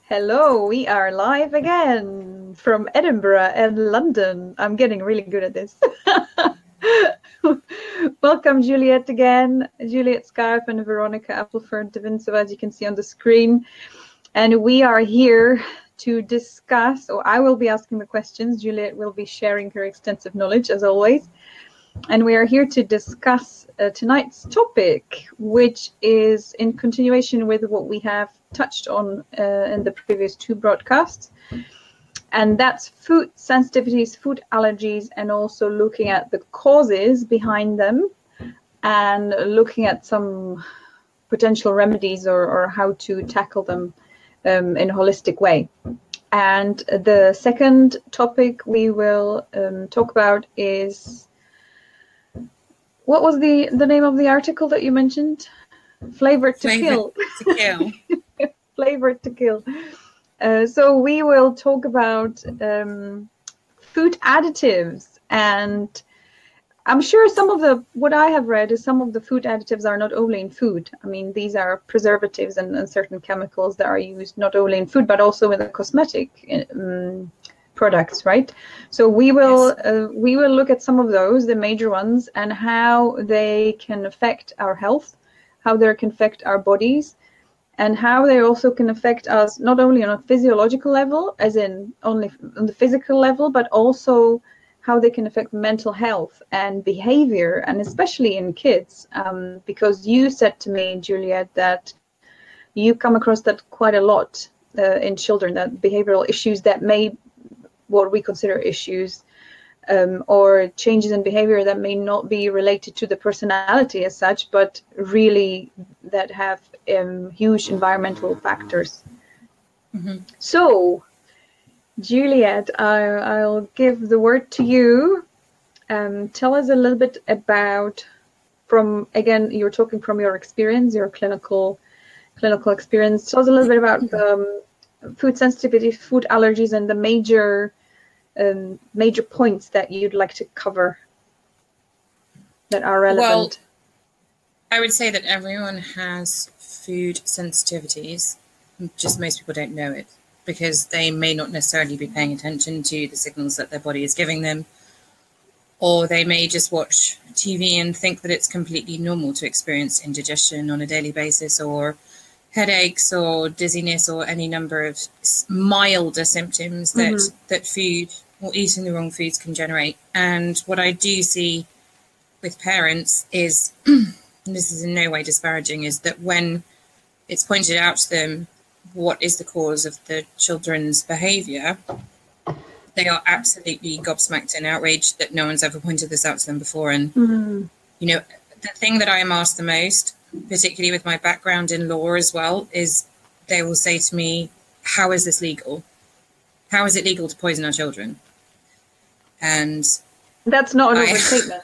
Hello, we are live again from Edinburgh and London. I'm getting really good at this. Welcome, Juliet, again. Juliet Scarp and Veronica Appleford-Devinsova, as you can see on the screen. And we are here to discuss, or I will be asking the questions. Juliet will be sharing her extensive knowledge, as always. And we are here to discuss tonight's topic, which is in continuation with what we have touched on in the previous two broadcasts. And that's food sensitivities, food allergies, and also looking at the causes behind them and looking at some potential remedies or how to tackle them in a holistic way. And the second topic we will talk about is, what was the name of the article that you mentioned? Flavored to Kill. Flavored to Kill. So we will talk about food additives, and I'm sure some of what I have read is some of the food additives are not only in food. I mean, these are preservatives and certain chemicals that are used not only in food but also in the cosmetic products, right? So we will look at some of those, the major ones, and how they can affect our health, how they can affect our bodies, and how they also can affect us not only on a physiological level, as in only on the physical level, but also how they can affect mental health and behavior, and especially in kids, because you said to me, Juliet, that you come across that quite a lot in children, that behavioral issues that may what we consider issues or changes in behavior that may not be related to the personality as such, but really that have huge environmental factors. Mm-hmm. So, Juliet, I'll give the word to you. Tell us a little bit about, again, you're talking from your experience, your clinical experience. Tell us a little bit about food sensitivity, food allergies, and the major points that you'd like to cover that are relevant. Well, I would say that everyone has food sensitivities, just most people don't know it because they may not necessarily be paying attention to the signals that their body is giving them, or they may just watch TV and think that it's completely normal to experience indigestion on a daily basis, or headaches or dizziness or any number of milder symptoms that food or eating the wrong foods can generate. And what I do see with parents is, and this is in no way disparaging, is that when it's pointed out to them what is the cause of the children's behavior, they are absolutely gobsmacked and outraged that no one's ever pointed this out to them before. And, you know, the thing that I am asked the most, particularly with my background in law as well, is they will say to me, how is this legal? How is it legal to poison our children? And that's not an overstatement.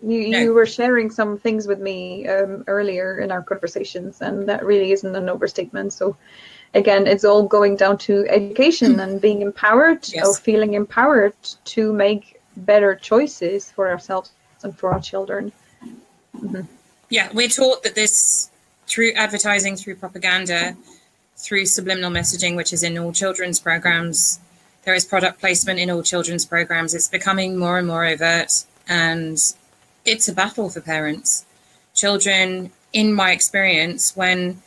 You were sharing some things with me earlier in our conversations, and that really isn't an overstatement. So again, it's all going down to education and being empowered, or feeling empowered to make better choices for ourselves and for our children. Mm-hmm. Yeah, we're taught that this, through advertising, through propaganda, through subliminal messaging, which is in all children's programs. There is product placement in all children's programs. It's becoming more and more overt, and it's a battle for parents. Children, in my experience, when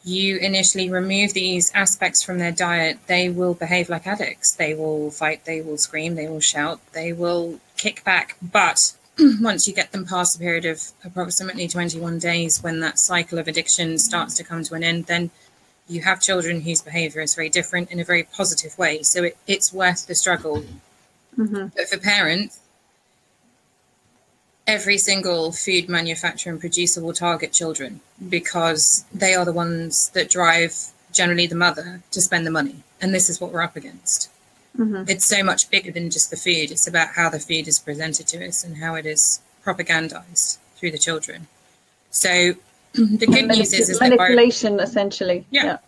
you initially remove these aspects from their diet, they will behave like addicts. They will fight, they will scream, they will shout, they will kick back. But once you get them past the period of approximately 21 days, when that cycle of addiction starts to come to an end, then you have children whose behavior is very different in a very positive way. So it's worth the struggle. Mm-hmm. But for parents, every single food manufacturer and producer will target children because they are the ones that drive, generally the mother, to spend the money. And this is what we're up against. Mm-hmm. It's so much bigger than just the food. It's about how the food is presented to us and how it is propagandized through the children. So the good news is that manipulation, essentially. Yeah.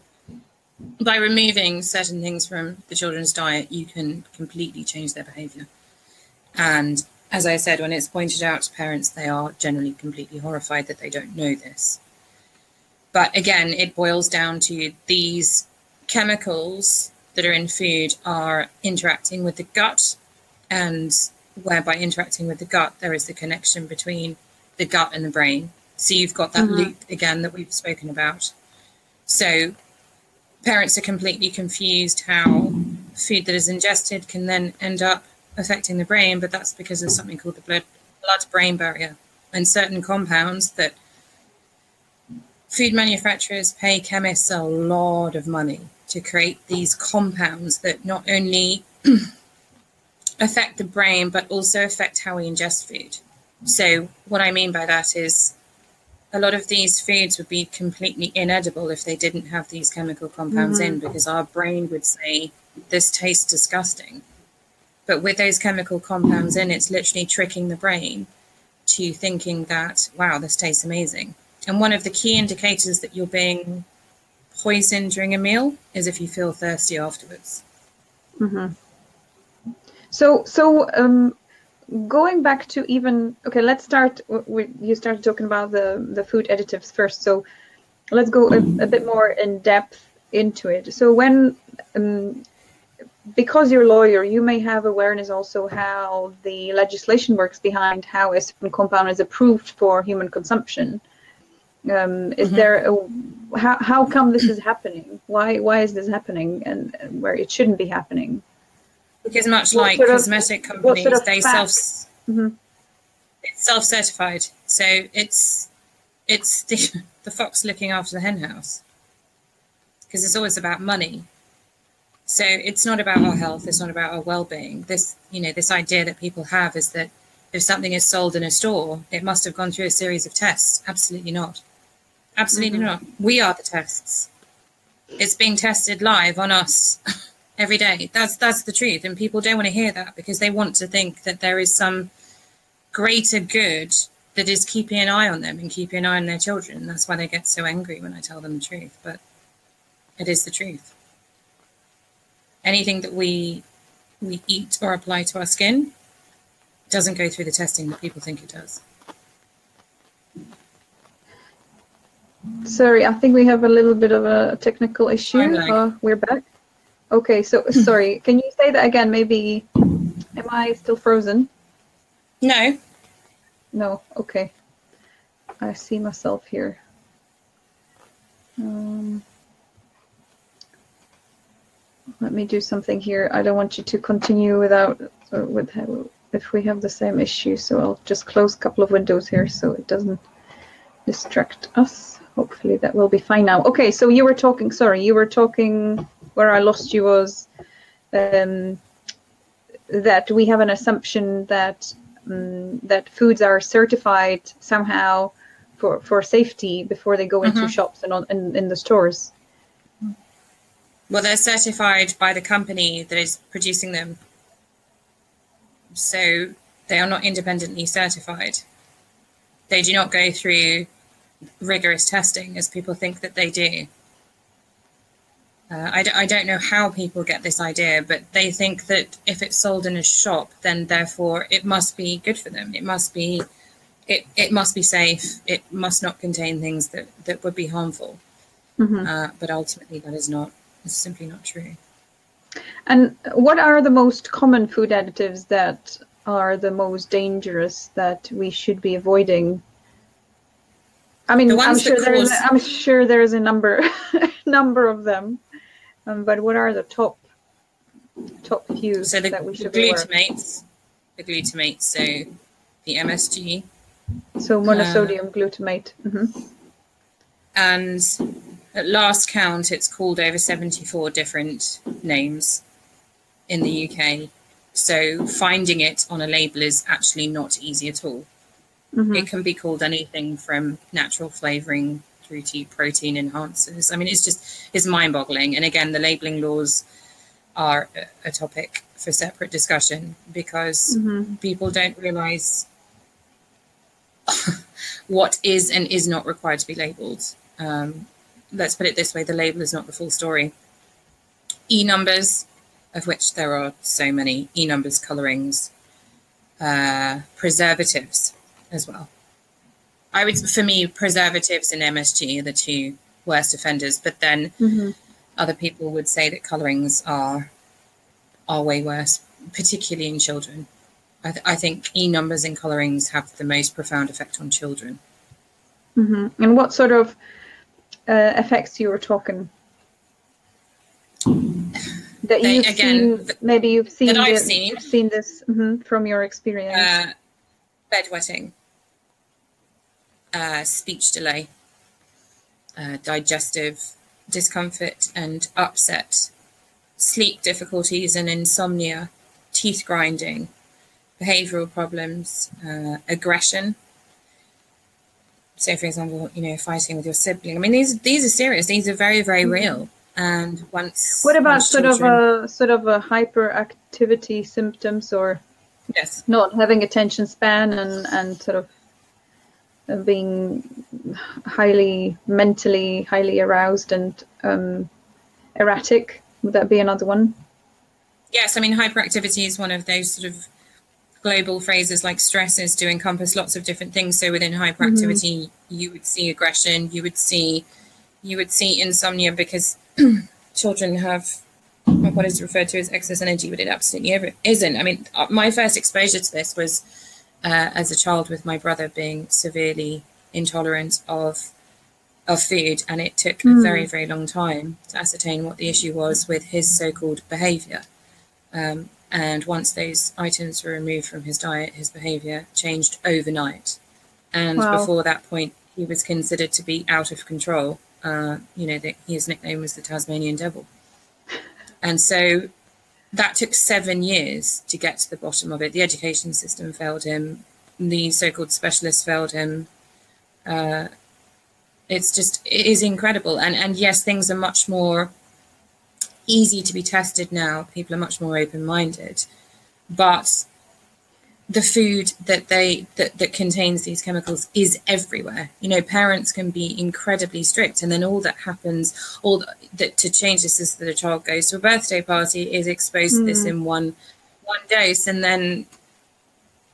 By removing certain things from the children's diet, you can completely change their behavior. And as I said, when it's pointed out to parents, they are generally completely horrified that they don't know this. But again, it boils down to these chemicals that are in food are interacting with the gut, and whereby interacting with the gut, there is the connection between the gut and the brain. So you've got that loop again that we've spoken about. So parents are completely confused how food that is ingested can then end up affecting the brain, but that's because of something called the blood-brain barrier, and certain compounds that food manufacturers pay chemists a lot of money to create these compounds that not only affect the brain, but also affect how we ingest food. So what I mean by that is a lot of these foods would be completely inedible if they didn't have these chemical compounds in, because our brain would say, this tastes disgusting. But with those chemical compounds in, it's literally tricking the brain to thinking that, wow, this tastes amazing. And one of the key indicators that you're being poisoned during a meal is if you feel thirsty afterwards. So going back to even, okay, let's start with, you started talking about the food additives first. So let's go a bit more in depth into it. So when, because you're a lawyer, you may have awareness also how the legislation works behind how a certain compound is approved for human consumption. Is there how come this is happening? Why is this happening, and where it shouldn't be happening? Because much like cosmetic companies, they it's self-certified. So it's the fox looking after the hen house, because it's always about money. So it's not about our health. It's not about our well-being. This idea that people have is that if something is sold in a store, it must have gone through a series of tests. Absolutely not. Absolutely not. We are the tests. It's being tested live on us every day. That's the truth. And people don't want to hear that, because they want to think that there is some greater good that is keeping an eye on them and keeping an eye on their children. That's why they get so angry when I tell them the truth. But it is the truth. Anything that we eat or apply to our skin doesn't go through the testing that people think it does. Sorry, I think we have a little bit of a technical issue. We're back. Okay, so sorry, can you say that again? Maybe, am I still frozen? No. No, okay. I see myself here. Let me do something here. I don't want you to continue if we have the same issue. So I'll just close a couple of windows here so it doesn't distract us. Hopefully that will be fine now. Okay, so you were talking, where I lost you was that we have an assumption that that foods are certified somehow for safety before they go into shops and in the stores. Well, they're certified by the company that is producing them. So they are not independently certified. They do not go through rigorous testing as people think that they do. I don't know how people get this idea, but they think that if it's sold in a shop, then therefore it must be good for them. It must be safe. It must not contain things that would be harmful. But ultimately that is not. It's simply not true. And what are the most common food additives that are the most dangerous that we should be avoiding? I mean, I'm sure there is a number of them, but what are the top few that we should be aware of? The glutamates, so the MSG. So monosodium glutamate. And at last count, it's called over 74 different names in the UK. So finding it on a label is actually not easy at all. It can be called anything from natural flavouring through to protein enhancers. I mean, it's mind-boggling. And again, the labelling laws are a topic for separate discussion, because people don't realise what is and is not required to be labelled. Let's put it this way, the label is not the full story. E-numbers, of which there are so many, E-numbers, colourings, preservatives as well. For me, preservatives and MSG are the two worst offenders, but then Other people would say that colorings are way worse, particularly in children. I think E numbers in colorings have the most profound effect on children. Mm-hmm. And what sort of effects you were talking? That you've seen, maybe you've seen this from your experience. Bedwetting, speech delay, digestive discomfort and upset, sleep difficulties and insomnia, teeth grinding, behavioural problems, aggression. So, for example, fighting with your sibling. I mean, these are serious. These are very, very real. And what about sort of a hyperactivity symptoms, or yes, not having attention span and sort of being mentally highly aroused and erratic? Would that be another one? Yes, I mean, hyperactivity is one of those sort of global phrases like stresses to encompass lots of different things. So within hyperactivity, you would see aggression, you would see insomnia, because children have what is referred to as excess energy, but it absolutely isn't. I mean, my first exposure to this was as a child with my brother being severely intolerant of food, and it took a very, very long time to ascertain what the issue was with his so-called behaviour. And once those items were removed from his diet, his behaviour changed overnight. And before that point, he was considered to be out of control. His nickname was the Tasmanian Devil. And so that took 7 years to get to the bottom of it. The education system failed him. The so-called specialists failed him. It is incredible. And yes, things are much more easy to be tested now. People are much more open-minded. But the food that contains these chemicals is everywhere. Parents can be incredibly strict, and then all that happens, to change this, is that a child goes to a birthday party, is exposed to this in one dose, and then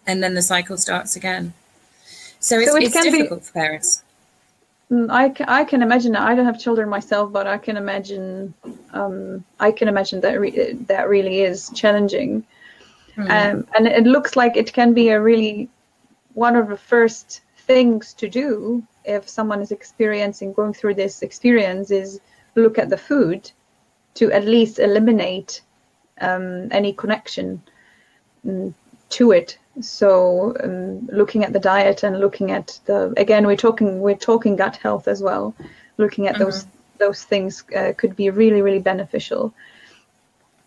the cycle starts again. So it's difficult for parents. I can imagine. I don't have children myself, but I can imagine. That really is challenging. And it looks like it can be one of the first things to do if someone is going through this experience, is look at the food to at least eliminate any connection to it. So looking at the diet and looking at we're talking gut health as well. Looking at those things could be really, really beneficial.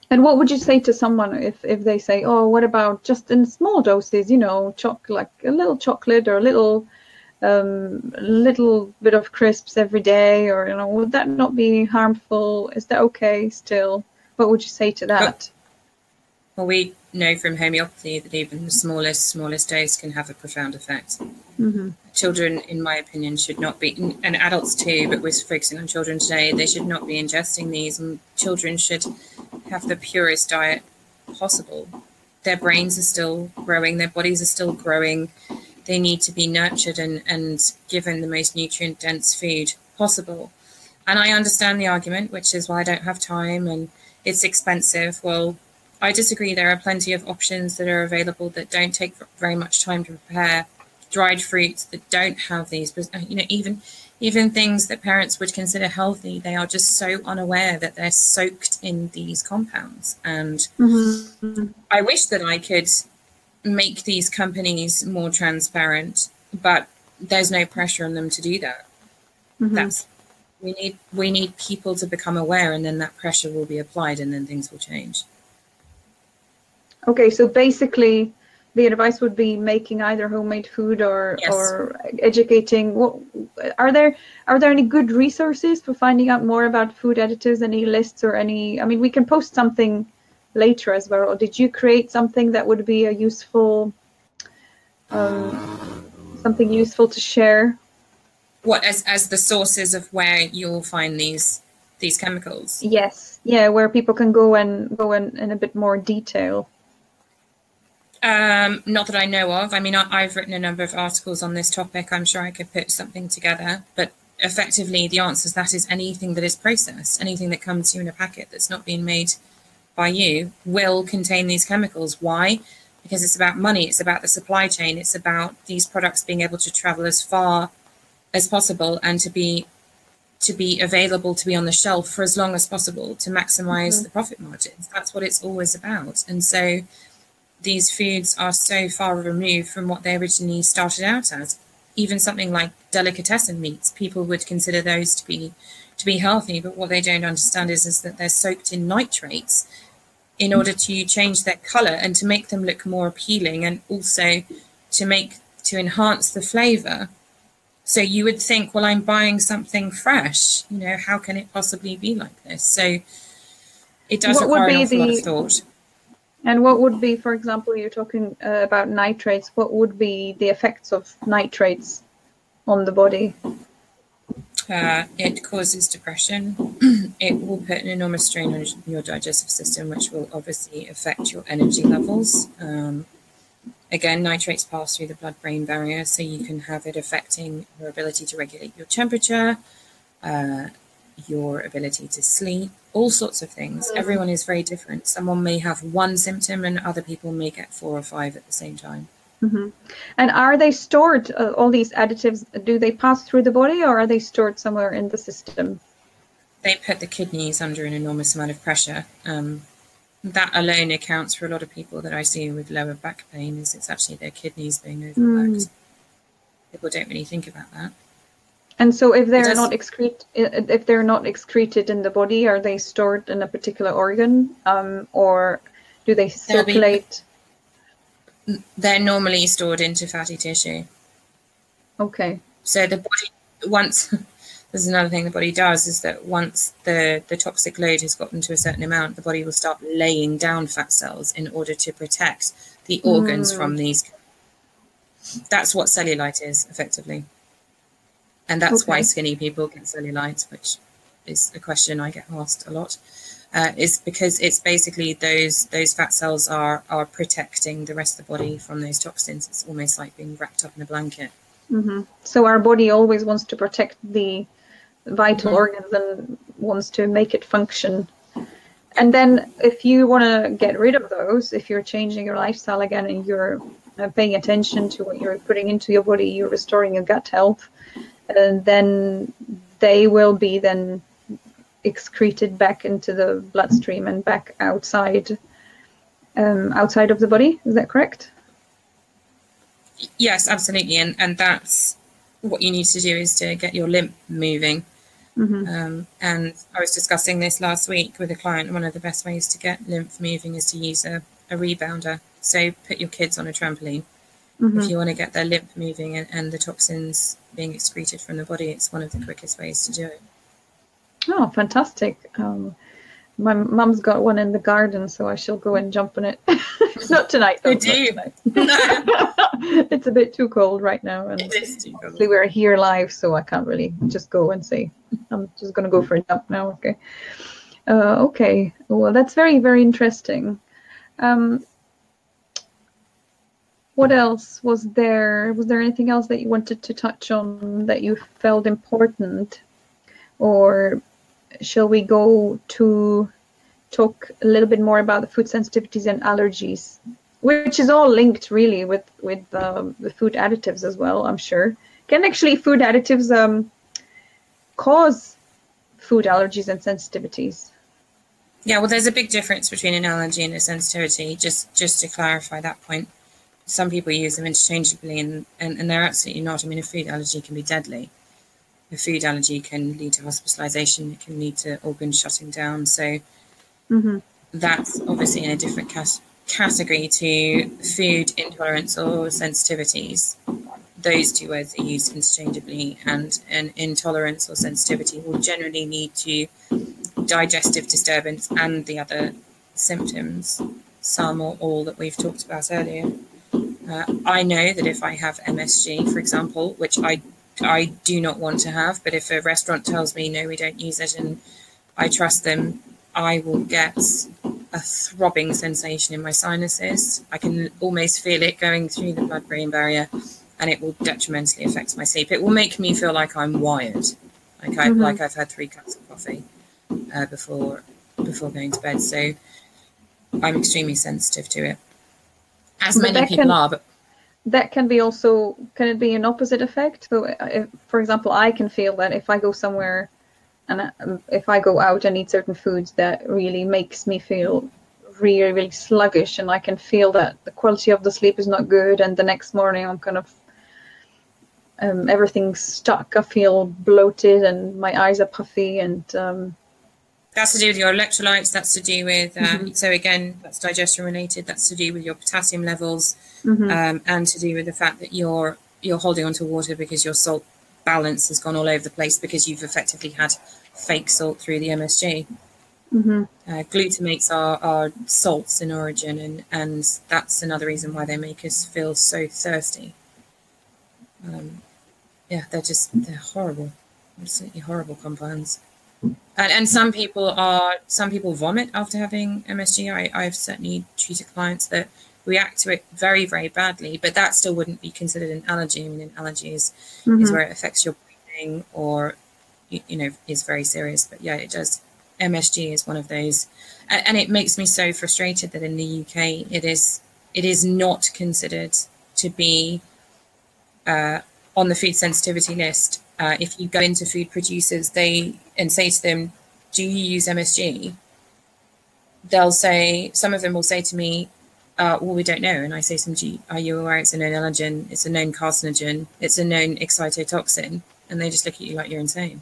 And what would you say to someone if they say, oh, what about just in small doses, like a little chocolate or a little bit of crisps every day, or, would that not be harmful? Is that okay still? What would you say to that? Well, we know from homeopathy that even the smallest dose can have a profound effect. Children, in my opinion, should not be, and adults too, but we're focusing on children today, they should not be ingesting these, and children should have the purest diet possible. Their brains are still growing, their bodies are still growing. They need to be nurtured and given the most nutrient-dense food possible. And I understand the argument, which is, well, I don't have time and it's expensive. Well, I disagree. There are plenty of options that are available that don't take very much time to prepare. Dried fruits that don't have these, even things that parents would consider healthy, they are just so unaware that they're soaked in these compounds. And I wish that I could make these companies more transparent, but there's no pressure on them to do that. We need people to become aware, and then that pressure will be applied, and then things will change. Okay, so basically the advice would be making either homemade food or educating. Are there any good resources for finding out more about food additives? Any lists or any? I mean, we can post something later as well. Or did you create something that would be a useful, something useful to share? What, as the sources of where you'll find these chemicals? Yes, yeah, where people can go in a bit more detail. Not that I know of. I mean, I've written a number of articles on this topic. I'm sure I could put something together, but effectively, the answer to that is anything that is processed, anything that comes to you in a packet that's not being made by you will contain these chemicals. Why? Because it's about money, it's about the supply chain, it's about these products being able to travel as far as possible and to be available to be on the shelf for as long as possible to maximize the profit margins. That's what it's always about. And so these foods are so far removed from what they originally started out as. Even something like delicatessen meats, people would consider those to be healthy, but what they don't understand is that they're soaked in nitrates in order to change their color and to make them look more appealing, and also to enhance the flavor. So you would think, well, I'm buying something fresh, you know, how can it possibly be like this? So it does require an awful lot of thought. And what would be, for example, you're talking about nitrates, what would be the effects of nitrates on the body? It causes depression. It will put an enormous strain on your digestive system, which will obviously affect your energy levels. Again, nitrates pass through the blood-brain barrier, so you can have it affecting your ability to regulate your temperature, your ability to sleep, all sorts of things. Everyone is very different. Someone may have one symptom and other people may get 4 or 5 at the same time. And are they stored, all these additives, do they pass through the body or are they stored somewhere in the system? They put the kidneys under an enormous amount of pressure. That alone accounts for a lot of people that I see with lower back pain, is it's actually their kidneys being overworked. People don't really think about that. And so if they're not excreted in the body, are they stored in a particular organ, or do they circulate? They're normally stored into fatty tissue. Okay. So the body, once there's another thing the body does, is that once the toxic load has gotten to a certain amount, the body will start laying down fat cells in order to protect the organs from these. That's what cellulite is, effectively. And that's why skinny people get cellulite, which is a question I get asked a lot. Is because it's basically those fat cells are protecting the rest of the body from those toxins. It's almost like being wrapped up in a blanket. So our body always wants to protect the vital organs and wants to make it function. And then if you want to get rid of those, if you're changing your lifestyle again and you're paying attention to what you're putting into your body, you're restoring your gut health, then they will be then excreted back into the bloodstream and back outside of the body. Is that correct? Yes, absolutely. And that's what you need to do, is to get your lymph moving. And I was discussing this last week with a client. One of the best ways to get lymph moving is to use a rebounder. So put your kids on a trampoline. If you want to get their lymph moving and the toxins being excreted from the body, it's one of the quickest ways to do it. Oh, fantastic. My mum's got one in the garden, so I shall go and jump on it. Not tonight, though. It's a bit too cold right now. And it is too cold. We're here live, so I can't really just go and say, I'm just going to go for a jump now. Okay. Okay. Well, that's very, very interesting. What else was there? Was there anything else that you wanted to touch on that you felt important? Or shall we go to talk a little bit more about the food sensitivities and allergies, which is all linked really with the food additives as well, I'm sure. Can actually food additives cause food allergies and sensitivities? Yeah, well, there's a big difference between an allergy and a sensitivity, just to clarify that point. Some people use them interchangeably, and they're absolutely not. I mean, a food allergy can be deadly. A food allergy can lead to hospitalization. It can lead to organs shutting down. So that's obviously in a different category to food intolerance or sensitivities. Those two words are used interchangeably, and an intolerance or sensitivity will generally lead to digestive disturbance and the other symptoms, some or all that we've talked about earlier. I know that if I have MSG, for example, which I do not want to have, but if a restaurant tells me, no, we don't use it, and I trust them, I will get a throbbing sensation in my sinuses. I can almost feel it going through the blood-brain barrier, and it will detrimentally affect my sleep. It will make me feel like I'm wired. Like I've had 3 cups of coffee before going to bed, so I'm extremely sensitive to it, as many people are. But that can be also, can it be an opposite effect? So, for example, I can feel that if I go somewhere and if I go out and eat certain foods, that really makes me feel really, really sluggish, and I can feel that the quality of the sleep is not good, and the next morning I'm kind of everything's stuck. I feel bloated and my eyes are puffy, and that's to do with your electrolytes. That's to do with so again, that's digestion related. That's to do with your potassium levels, and to do with the fact that you're holding onto water because your salt balance has gone all over the place because you've effectively had fake salt through the MSG. Glutamates are salts in origin, and that's another reason why they make us feel so thirsty. Yeah, they're horrible, absolutely horrible compounds. And some people vomit after having MSG. I've certainly treated clients that react to it very, very badly, but that still wouldn't be considered an allergy. I mean, an allergy is where it affects your breathing or, is very serious. But yeah, it does. MSG is one of those. And it makes me so frustrated that in the UK, it is not considered to be on the food sensitivity list. If you go into food producers and say to them, do you use MSG? They'll say, some of them will say to me, well, we don't know. And I say to them, are you aware it's a known allergen? It's a known carcinogen. It's a known excitotoxin. And they just look at you like you're insane.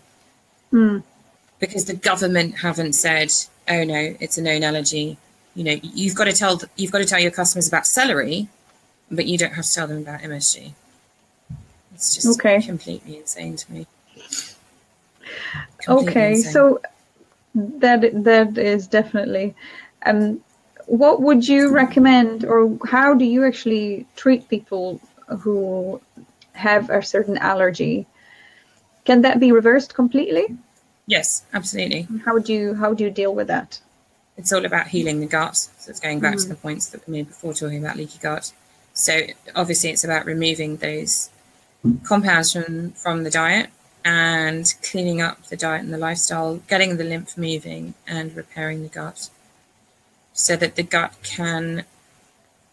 Because the government haven't said, oh no, it's a known allergy. You've got to tell your customers about celery, but you don't have to tell them about MSG. It's just completely insane to me. Insane. So that is definitely. What would you recommend, or how do you actually treat people who have a certain allergy? Can that be reversed completely? Yes, absolutely. How do you deal with that? It's all about healing the gut. So it's going back to the points that we made before talking about leaky gut. So obviously it's about removing those compounds from the diet and cleaning up the diet and the lifestyle, getting the lymph moving and repairing the gut so that the gut can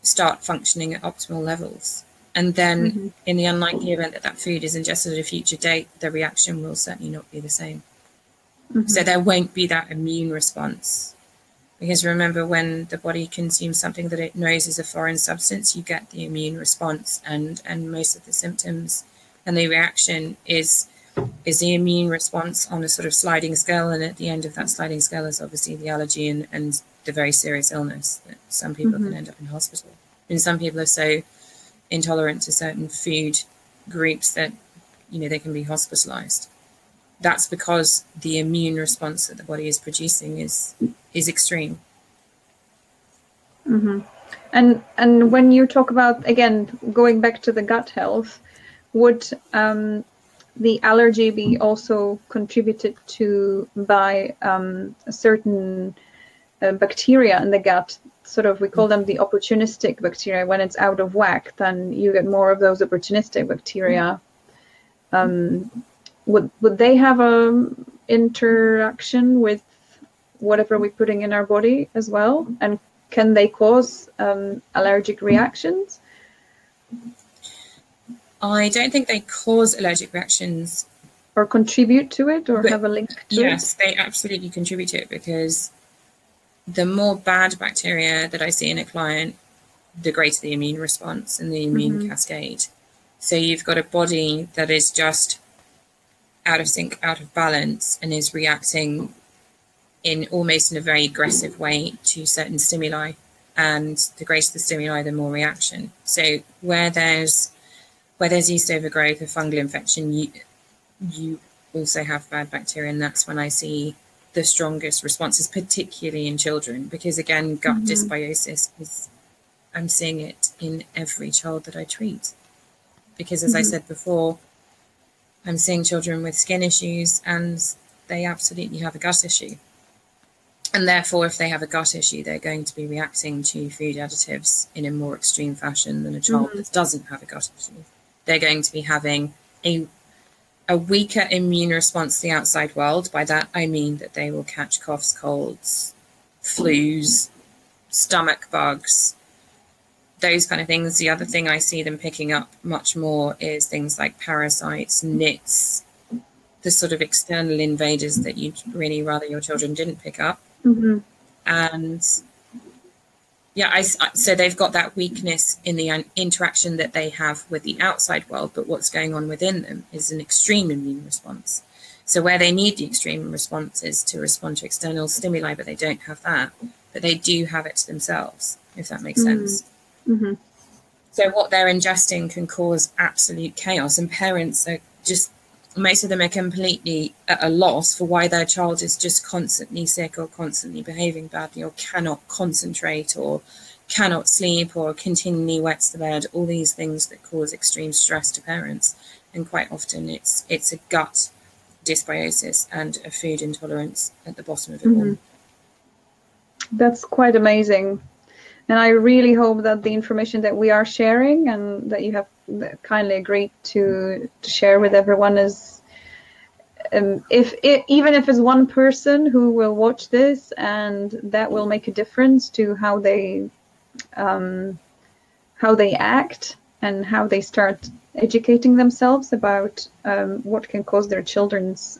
start functioning at optimal levels. And then in the unlikely event that food is ingested at a future date, the reaction will certainly not be the same. So there won't be that immune response. Because remember, when the body consumes something that it knows is a foreign substance, you get the immune response and most of the symptoms. And the reaction is the immune response on a sort of sliding scale. And at the end of that sliding scale is obviously the allergy and the very serious illness that some people can end up in hospital. And some people are so intolerant to certain food groups that, they can be hospitalized. That's because the immune response that the body is producing is extreme. And when you talk about, again, going back to the gut health, would the allergy be also contributed to by a certain bacteria in the gut? Sort of, we call them the opportunistic bacteria. When it's out of whack, then you get more of those opportunistic bacteria. Would they have a interaction with whatever we're putting in our body as well? And can they cause allergic reactions? I don't think they cause allergic reactions. Or contribute to it, or have a link to it? Yes, they absolutely contribute to it, because the more bad bacteria that I see in a client, the greater the immune response and the immune cascade. So you've got a body that is just out of sync, out of balance, and is reacting in a very aggressive way to certain stimuli. And the greater the stimuli, the more reaction. So where there's yeast overgrowth or fungal infection, you also have bad bacteria, and that's when I see the strongest responses, particularly in children, because again, gut dysbiosis I'm seeing it in every child that I treat, because as I said before, I'm seeing children with skin issues and they absolutely have a gut issue. And therefore, if they have a gut issue, they're going to be reacting to food additives in a more extreme fashion than a child that doesn't have a gut issue. They're going to be having a a weaker immune response to the outside world. By that, I mean that they will catch coughs, colds, flus, stomach bugs, those kind of things. The other thing I see them picking up much more is things like parasites, nits, the sort of external invaders that you'd really rather your children didn't pick up. Mm-hmm. And yeah, so they've got that weakness in the interaction that they have with the outside world, but what's going on within them is an extreme immune response. So where they need the extreme response is to respond to external stimuli, but they don't have that, but they do have it to themselves, if that makes sense. Mm-hmm. So what they're ingesting can cause absolute chaos, and parents are just, most of them are completely at a loss for why their child is just constantly sick or constantly behaving badly or cannot concentrate or cannot sleep or continually wets the bed, all these things that cause extreme stress to parents. And quite often it's a gut dysbiosis and a food intolerance at the bottom of it all. That's quite amazing. And I really hope that the information that we are sharing and that you have kindly agreed to share with everyone is, even if it's one person who will watch this, and that will make a difference to how they act and how they start educating themselves about what can cause their children's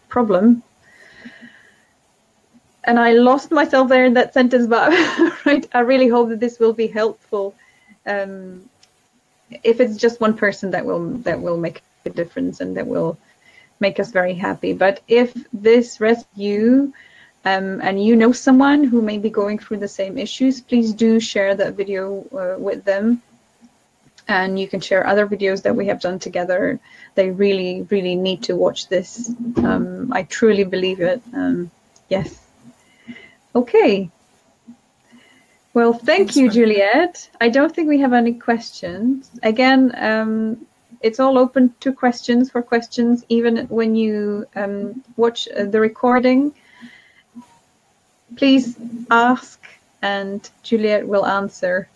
problem. And I lost myself there in that sentence, but right, I really hope that this will be helpful. If it's just one person, that will make a difference and that will make us very happy. But if this resonates you, and you know someone who may be going through the same issues, please do share that video with them. And you can share other videos that we have done together. They really, really need to watch this. I truly believe it. Yes. Okay. Well, thank you, Juliet. I don't think we have any questions. Again, it's all open to questions, even when you watch the recording. Please ask, and Juliet will answer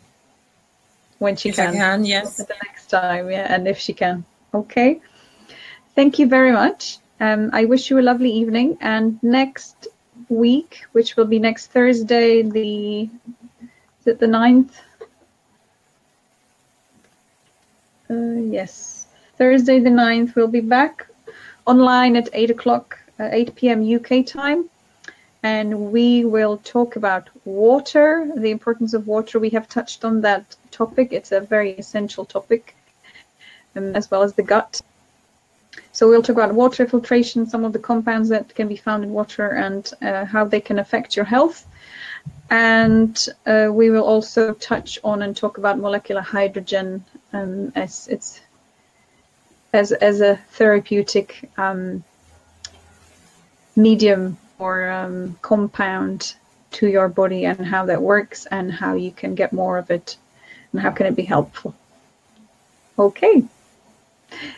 when she can. If I can, yes. The next time, yeah, and if she can. Okay. Thank you very much. I wish you a lovely evening, and next week, which will be next Thursday, is it the 9th? Yes, Thursday the 9th, we'll be back online at 8 p.m. UK time, and we will talk about water, the importance of water. We have touched on that topic. It's a very essential topic, as well as the gut. So we'll talk about water filtration, some of the compounds that can be found in water, and how they can affect your health. And we will also touch on and talk about molecular hydrogen as a therapeutic medium or compound to your body, and how that works and how you can get more of it and how can it be helpful. Okay.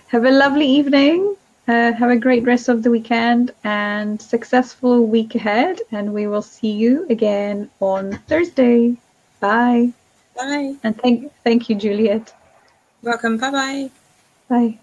Have a lovely evening. Have a great rest of the weekend and successful week ahead. And we will see you again on Thursday. Bye. Bye. And thank you, Juliet. Welcome. Bye-bye. Bye.